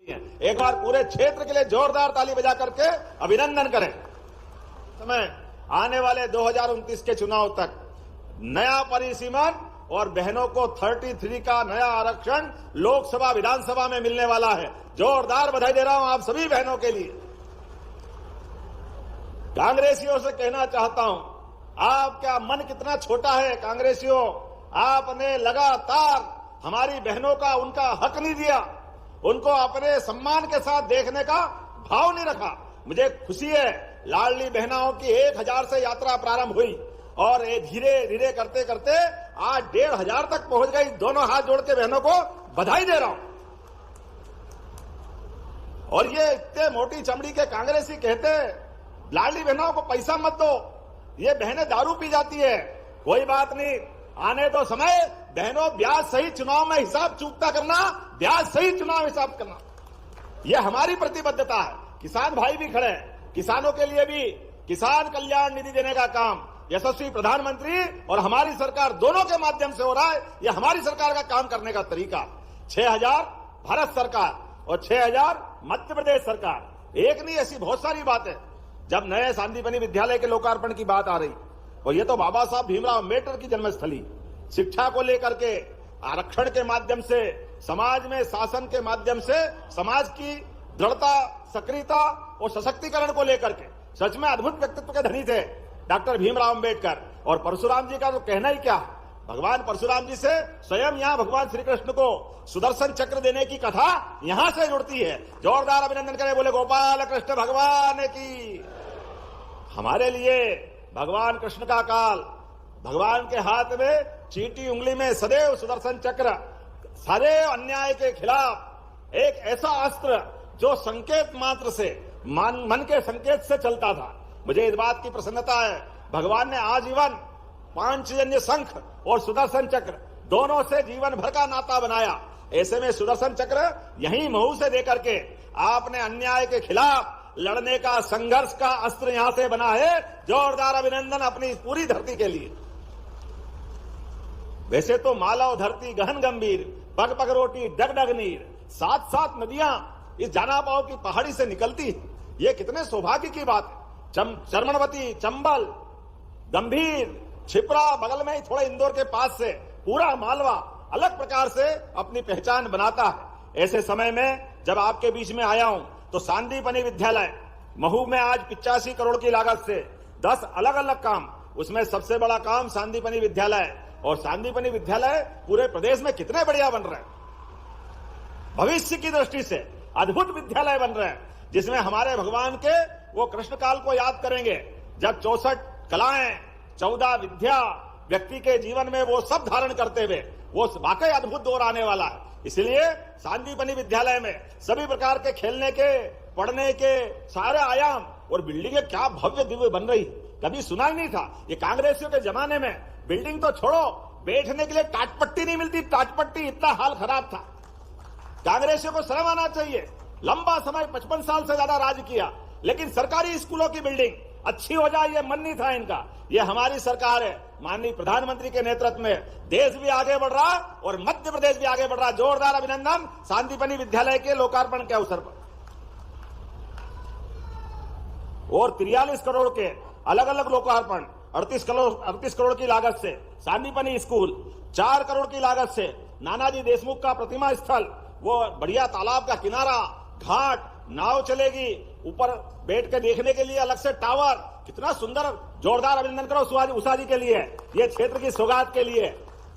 एक बार पूरे क्षेत्र के लिए जोरदार ताली बजा करके अभिनंदन करें। समय आने वाले 2029 के चुनाव तक नया परिसीमन और बहनों को 33 का नया आरक्षण लोकसभा विधानसभा में मिलने वाला है। जोरदार बधाई दे रहा हूं आप सभी बहनों के लिए। कांग्रेसियों से कहना चाहता हूं, आपका मन कितना छोटा है कांग्रेसियों। आपने लगातार हमारी बहनों का उनका हक नहीं दिया, उनको अपने सम्मान के साथ देखने का भाव नहीं रखा। मुझे खुशी है, लाडली बहनाओं की 1000 से यात्रा प्रारंभ हुई और ये धीरे धीरे करते करते आज 1500 तक पहुंच गई। दोनों हाथ जोड़ के बहनों को बधाई दे रहा हूं। और ये इतने मोटी चमड़ी के कांग्रेसी कहते हैं लाडली बहनों को पैसा मत दो, ये बहनें दारू पी जाती है। कोई बात नहीं, आने दो समय। बहनों, ब्याज सही चुनाव में हिसाब चूकता करना, ब्याज सही चुनाव हिसाब करना, यह हमारी प्रतिबद्धता है। किसान भाई भी खड़े हैं, किसानों के लिए भी किसान कल्याण निधि देने का काम यशस्वी प्रधानमंत्री और हमारी सरकार दोनों के माध्यम से हो रहा है। यह हमारी सरकार का काम करने का तरीका। 6000 भारत सरकार और 6000 मध्य प्रदेश सरकार। एक नहीं, ऐसी बहुत सारी बातें। जब नए सांदीपनि विद्यालय के लोकार्पण की बात आ रही, और ये तो बाबा साहब भीमराव अम्बेडकर की जन्मस्थली, शिक्षा को लेकर के आरक्षण के माध्यम से, समाज में शासन के माध्यम से समाज की दृढ़ता, सक्रियता और सशक्तिकरण को लेकर के सच में अद्भुत व्यक्तित्व के धनी थे डॉक्टर भीमराव अम्बेडकर। और परशुराम जी का तो कहना ही क्या, भगवान परशुराम जी से स्वयं यहाँ भगवान श्री कृष्ण को सुदर्शन चक्र देने की कथा यहां से जुड़ती है। जोरदार अभिनंदन करें, बोले गोपाल कृष्ण भगवान की। हमारे लिए भगवान कृष्ण का काल, भगवान के हाथ में चींटी उंगली में सदैव सुदर्शन चक्र, सारे अन्याय के खिलाफ एक ऐसा अस्त्र जो संकेत मात्र से, मन के संकेत से चलता था। मुझे इस बात की प्रसन्नता है, भगवान ने आजीवन पांचजन्य शंख और सुदर्शन चक्र दोनों से जीवन भर का नाता बनाया। ऐसे में सुदर्शन चक्र यहीं महू से देकर के आपने अन्याय के खिलाफ लड़ने का, संघर्ष का अस्त्र यहां से बना है। जोरदार अभिनंदन अपनी पूरी धरती के लिए। वैसे तो मालव धरती गहन गंभीर, पग पग रोटी डग डग नीर, 7 नदियां इस जानापाव की पहाड़ी से निकलती है। ये कितने सौभाग्य की बात है। चर्मणवती, चंबल, गंभीर, छिपरा बगल में ही थोड़ा इंदौर के पास से पूरा मालवा अलग प्रकार से अपनी पहचान बनाता है। ऐसे समय में जब आपके बीच में आया हूं तो सांदीपनि विद्यालय महू में आज 85 करोड़ की लागत से 10 अलग अलग काम, उसमें सबसे बड़ा काम सांदीपनि विद्यालय। और सांदीपनि विद्यालय पूरे प्रदेश में कितने बढ़िया बन रहे हैं। भविष्य की दृष्टि से अद्भुत विद्यालय बन रहे हैं, जिसमें हमारे भगवान के वो कृष्ण काल को याद करेंगे जब 64 कलाएं, 14 विद्या व्यक्ति के जीवन में वो सब धारण करते हुए वो वाकई अद्भुत दौर आने वाला है। इसलिए सांदीपनि विद्यालय में सभी प्रकार के खेलने के, पढ़ने के सारे आयाम और बिल्डिंगें क्या भव्य दिव्य बन रही, कभी सुना ही नहीं था। ये कांग्रेसियों के जमाने में बिल्डिंग तो छोड़ो, बैठने के लिए टाटपट्टी नहीं मिलती, टाटपट्टी, इतना हाल खराब था। कांग्रेसियों को शर्म आना चाहिए। लंबा समय 55 साल से ज्यादा राज किया, लेकिन सरकारी स्कूलों की बिल्डिंग अच्छी हो जाए ये मन नहीं था इनका। ये हमारी सरकार है, माननीय प्रधानमंत्री के नेतृत्व में देश भी आगे बढ़ रहा और मध्य प्रदेश भी आगे बढ़ रहा। जोरदार अभिनंदन सांदीपनि विद्यालय के लोकार्पण के अवसर पर। और 43 करोड़ के अलग अलग लोकार्पण, 38 करोड़ की लागत से सांदीपनि स्कूल, 4 करोड़ की लागत से नानाजी देशमुख का प्रतिमा स्थल, वो बढ़िया तालाब का किनारा, घाट, नाव चलेगी, ऊपर बैठ के देखने के लिए अलग से टावर, कितना सुंदर। जोरदार अभिनंदन करो उषा जी के लिए, ये क्षेत्र की सौगात के लिए।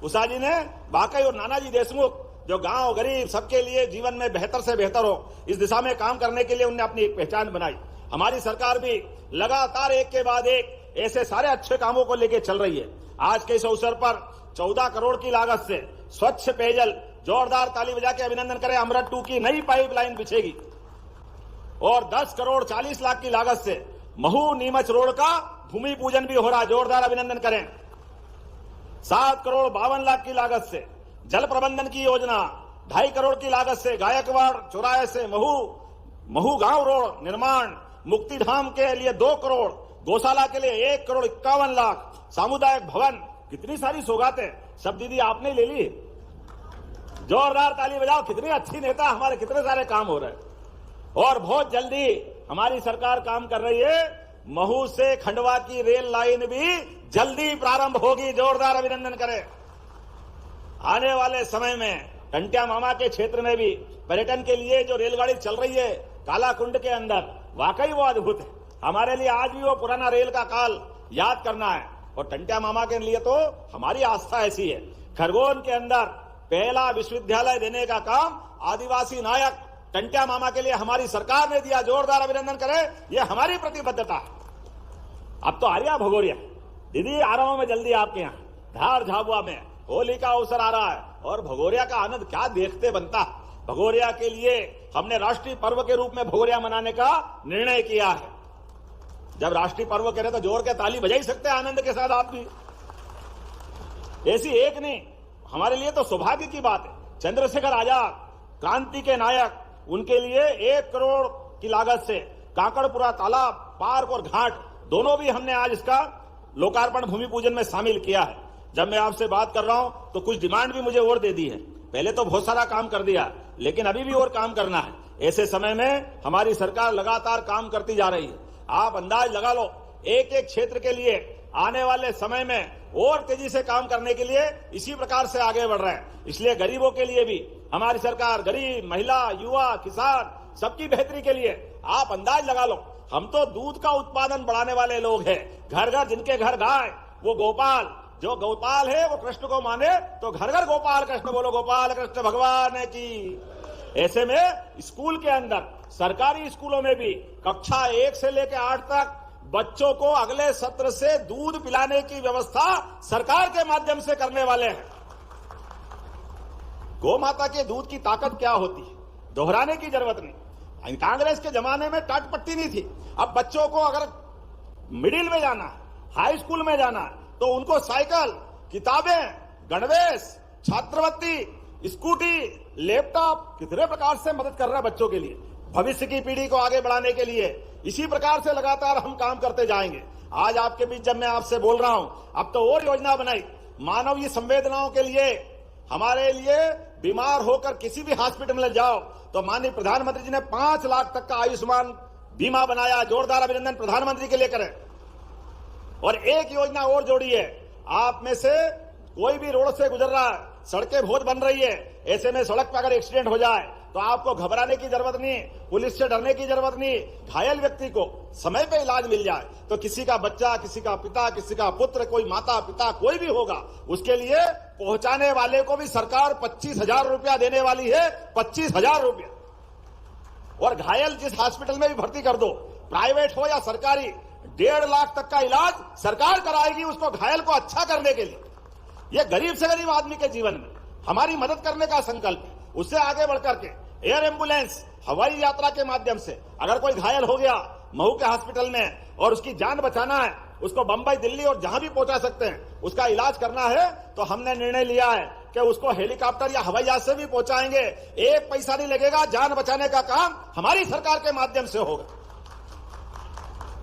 उषा जी ने वाकई, और नानाजी देशमुख जो गांव गरीब सबके लिए जीवन में बेहतर से बेहतर हो, इस दिशा में काम करने के लिए उन्होंने अपनी एक पहचान बनाई। हमारी सरकार भी लगातार एक के बाद एक ऐसे सारे अच्छे कामों को लेकर चल रही है। आज के इस अवसर पर 14 करोड़ की लागत से स्वच्छ पेयजल, जोरदार ताली बजा के अभिनंदन करें, अमृत 2 की नई पाइपलाइन बिछेगी। और 10 करोड़ 40 लाख की लागत से महू नीमच रोड का भूमि पूजन भी हो रहा है। जोरदार अभिनंदन करें। 7 करोड़ 52 लाख की लागत से जल प्रबंधन की योजना, 2.5 करोड़ की लागत से गायकवाड़ चौराहे से महू गांव रोड निर्माण, मुक्तिधाम के लिए 2 करोड़, गौशाला के लिए 1 करोड़ 51 लाख, सामुदायिक भवन, कितनी सारी सौगातें सब दीदी आपने ले ली। जोरदार ताली बजाओ। कितनी अच्छी नेता, हमारे कितने सारे काम हो रहे हैं। और बहुत जल्दी हमारी सरकार काम कर रही है, महू से खंडवा की रेल लाइन भी जल्दी प्रारंभ होगी। जोरदार अभिनंदन करें। आने वाले समय में टंट्या मामा के क्षेत्र में भी पर्यटन के लिए जो रेलगाड़ी चल रही है कालाकुंड के अंदर, वाकई वो अद्भुत है। हमारे लिए आज भी वो पुराना रेल का काल याद करना है। और टंट्या मामा के लिए तो हमारी आस्था ऐसी है, खरगोन के अंदर पहला विश्वविद्यालय देने का काम आदिवासी नायक टंट्या मामा के लिए हमारी सरकार ने दिया। जोरदार अभिनंदन करें, ये हमारी प्रतिबद्धता है। अब तो आर्या भगोरिया दीदी, आ रहा हूं मैं जल्दी आपके यहाँ धार झाबुआ में। होली का अवसर आ रहा है और भगोरिया का आनंद क्या देखते बनता। भगोरिया के लिए हमने राष्ट्रीय पर्व के रूप में भगोरिया मनाने का निर्णय किया है। जब राष्ट्रीय पर्व कह रहे तो जोर के ताली बजा ही सकते हैं आनंद के साथ आप भी। ऐसी एक नहीं, हमारे लिए तो सौभाग्य की बात है। चंद्रशेखर आजाद क्रांति के नायक, उनके लिए 1 करोड़ की लागत से काकड़पुरा तालाब, पार्क और घाट दोनों भी हमने आज इसका लोकार्पण भूमि पूजन में शामिल किया है। जब मैं आपसे बात कर रहा हूं तो कुछ डिमांड भी मुझे और दे दी है। पहले तो बहुत सारा काम कर दिया, लेकिन अभी भी और काम करना है। ऐसे समय में हमारी सरकार लगातार काम करती जा रही है। आप अंदाज लगा लो, एक एक क्षेत्र के लिए आने वाले समय में और तेजी से काम करने के लिए इसी प्रकार से आगे बढ़ रहे हैं। इसलिए गरीबों के लिए भी हमारी सरकार, गरीब, महिला, युवा, किसान, सबकी बेहतरी के लिए आप अंदाज लगा लो। हम तो दूध का उत्पादन बढ़ाने वाले लोग हैं। घर घर जिनके घर गाय, वो गोपाल, जो गोपाल है वो कृष्ण को माने, तो घर घर गोपाल कृष्ण बोलो, गोपाल कृष्ण भगवान की। ऐसे में स्कूल के अंदर, सरकारी स्कूलों में भी कक्षा 1 से लेकर 8 तक बच्चों को अगले सत्र से दूध पिलाने की व्यवस्था सरकार के माध्यम से करने वाले हैं। गौ माता के दूध की ताकत क्या होती है, दोहराने की जरूरत नहीं। कांग्रेस के जमाने में टाट पट्टी नहीं थी। अब बच्चों को अगर मिडिल में जाना है, हाई स्कूल में जाना है, तो उनको साइकिल, किताबें, गणवेश, छात्रवृत्ति, स्कूटी, लैपटॉप कितने प्रकार से मदद कर रहा है बच्चों के लिए, भविष्य की पीढ़ी को आगे बढ़ाने के लिए। इसी प्रकार से लगातार हम काम करते जाएंगे। आज आपके बीच जब मैं आपसे बोल रहा हूं, अब तो और योजना बनाई मानवीय संवेदनाओं के लिए। हमारे लिए बीमार होकर किसी भी हॉस्पिटल में जाओ तो माननीय प्रधानमंत्री जी ने 5 लाख तक का आयुष्मान बीमा बनाया। जोरदार अभिनंदन प्रधानमंत्री के लिए करें। और एक योजना और जोड़ी है, आप में से कोई भी रोड से गुजर रहा है, सड़कें बहुत बन रही है, ऐसे में सड़क पर अगर एक्सीडेंट हो जाए तो आपको घबराने की जरूरत नहीं, पुलिस से डरने की जरूरत नहीं। घायल व्यक्ति को समय पे इलाज मिल जाए तो किसी का बच्चा, किसी का पिता, किसी का पुत्र, कोई माता पिता कोई भी होगा, उसके लिए पहुंचाने वाले को भी सरकार 25,000 रुपया देने वाली है। 25,000 रुपया। और घायल जिस हॉस्पिटल में भी भर्ती कर दो, प्राइवेट हो या सरकारी, 1.5 लाख तक का इलाज सरकार कराएगी उसको, घायल को अच्छा करने के लिए। यह गरीब से गरीब आदमी के जीवन में हमारी मदद करने का संकल्प है। उससे आगे बढ़कर के एयर एम्बुलेंस, हवाई यात्रा के माध्यम से अगर कोई घायल हो गया महू के हॉस्पिटल में और उसकी जान बचाना है, उसको बंबई, दिल्ली और जहां भी पहुंचा सकते हैं, उसका इलाज करना है, तो हमने निर्णय लिया है कि उसको हेलीकॉप्टर या हवाई जहाज से भी पहुंचाएंगे। 1 पैसा नहीं लगेगा, जान बचाने का काम हमारी सरकार के माध्यम से होगा।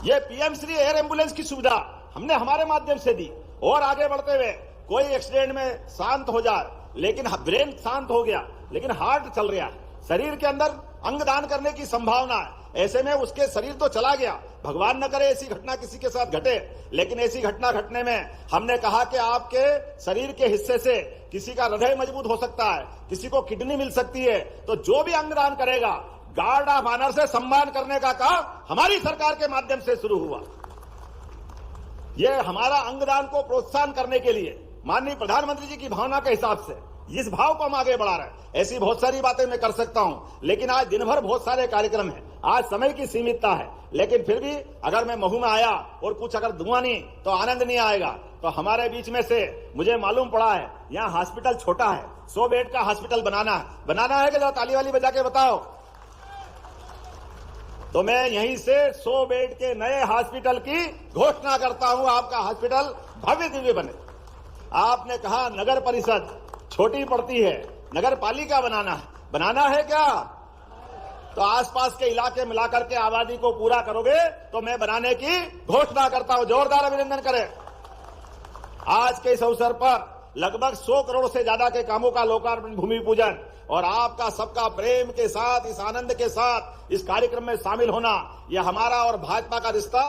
ये पीएम श्री एयर एम्बुलेंस की सुविधा हमने हमारे माध्यम से दी। और आगे बढ़ते हुए कोई एक्सीडेंट में शांत हो जाए, लेकिन ब्रेन शांत हो गया लेकिन हार्ट चल रहा है, शरीर के अंदर अंगदान करने की संभावना है, ऐसे में उसके शरीर तो चला गया, भगवान न करे ऐसी घटना किसी के साथ घटे, लेकिन ऐसी घटना घटने में हमने कहा कि आपके शरीर के हिस्से से किसी का हृदय मजबूत हो सकता है, किसी को किडनी मिल सकती है, तो जो भी अंगदान करेगा गार्ड ऑफ ऑनर से सम्मान करने का काम हमारी सरकार के माध्यम से शुरू हुआ। यह हमारा अंगदान को प्रोत्साहन करने के लिए माननीय प्रधानमंत्री जी की भावना के हिसाब से इस भाव को हम आगे बढ़ा रहे हैं। ऐसी बहुत सारी बातें मैं कर सकता हूं, लेकिन आज दिन भर बहुत सारे कार्यक्रम हैं, आज समय की सीमितता है, लेकिन फिर भी अगर मैं महू में आया और कुछ अगर दूंगा नहीं तो आनंद नहीं आएगा। तो हमारे बीच में से मुझे मालूम पड़ा है यहाँ हॉस्पिटल छोटा है, 100 बेड का हॉस्पिटल बनाना है कि जरा ताली वाली बजा के बताओ। तो मैं यहीं से 100 बेड के नए हॉस्पिटल की घोषणा करता हूं। आपका हॉस्पिटल भव्य दिव्य बने। आपने कहा नगर परिषद छोटी पड़ती है, नगर पालिका बनाना है क्या? तो आसपास के इलाके मिलाकर के आबादी को पूरा करोगे तो मैं बनाने की घोषणा करता हूं। जोरदार अभिनंदन करें। आज के इस अवसर पर लगभग 100 करोड़ से ज्यादा के कामों का लोकार्पण, भूमि पूजन और आपका सबका प्रेम के साथ, इस आनंद के साथ इस कार्यक्रम में शामिल होना, यह हमारा और भाजपा का रिश्ता